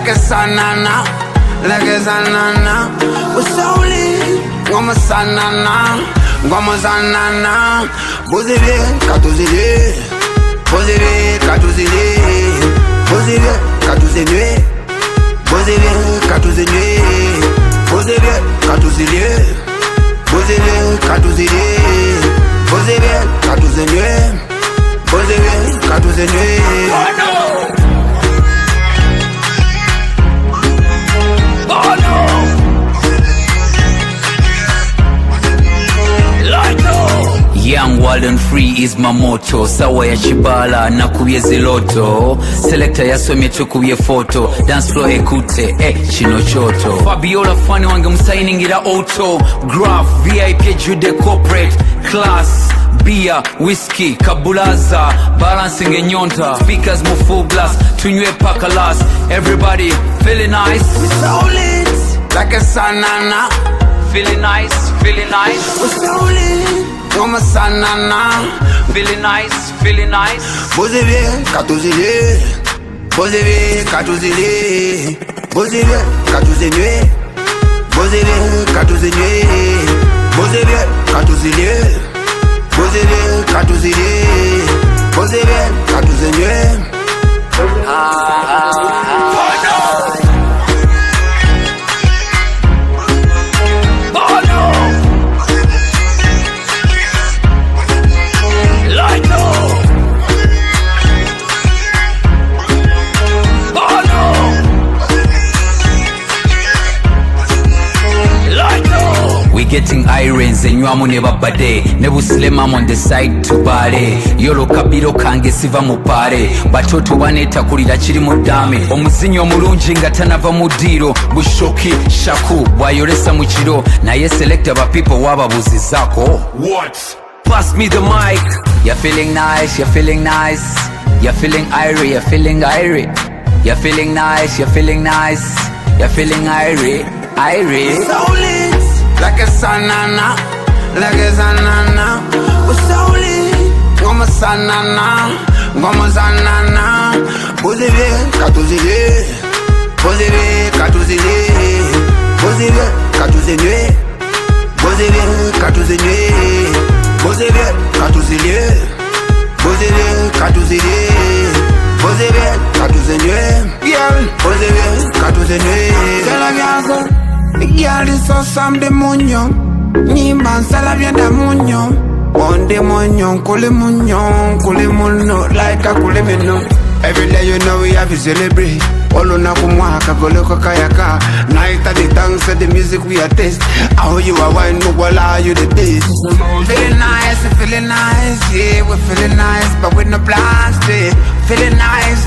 like a sanana, like a sanana. We're so lit, Guama sanana, Guama sanana. Bozebe, katozile, Bozebe, katozile, Bozebe, katozile, Bozebe, katozile, Bozebe, katozile, Bozebe, katozile, Bozebe, katozile, Bozebe, katozile. Young, wild and free is my motto. Sawa ya Chibala na kubye ziloto. Selector ya somye chukubye photo. Dance floor ekute, chino choto. Fabiola funny wange msainingira auto. Graph, VIP jude corporate. Class, beer, whiskey, kabulaza. Balancing enyonta. Speakers mu full blast. Tunywe pakalas. Everybody feeling nice. We're so lit, like a sanana. Feeling nice, feeling nice. We're so lit, Guama sanana. Feeling nice, feeling nice. Bozebe, katozile, Bozebe, katozile, Bozebe, katozile, Bozebe, katozile, Bozebe, katozile, Bozebe, katozile, Bozebe, katozile. Getting irons and nywamu ne babade Nebuslemam on the side to bale Yolo kabiro kange siva mupare Batoto baneta kulira chiri mudame Omuzinyo omulungi nga tanava mudiro Bushoki, shaku, bwayolesa muchiro Naye selector ba people wababuzizako. What? Pass me the mic. You're feeling nice, you're feeling nice. You're feeling irie, you're feeling irie. You're feeling nice, you're feeling nice. You're feeling irie, irie. So lit, like a sanana, like a sanana. We're so lit, Guama sanana, Guama sanana. Bozebe, katozile, Bozebe, katozile, Bozebe, katozile, Bozebe, katozile, Bozebe, katozile, Bozebe, katozile, Bozebe, katozile, girl, Bozebe, katozile. Tell a girl, the girl is so sam demonio. Nimban sala bien demonio. One demonio, kule munyo, like a kule meno. Every day you know we have to celebrate. Olo na kumwaka, goleko kayaka. Night at the dance at the music we are taste. How you are wine, no wala you the best. Feeling nice, yeah, we're feeling nice, but with no plastic. Feeling nice,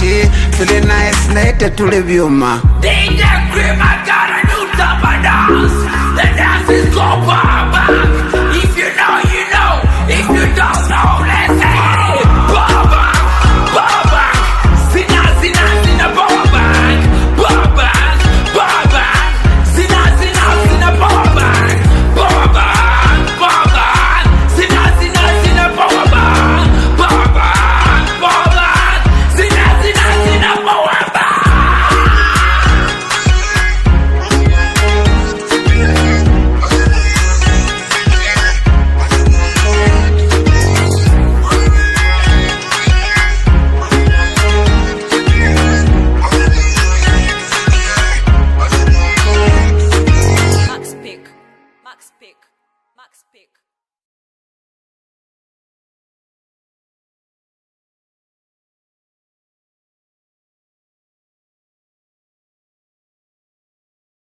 yeah, feeling nice, later to live you, ma. DJ Grim, I got a new type of dance. The dance is go back. If you know, you know. If you don't know,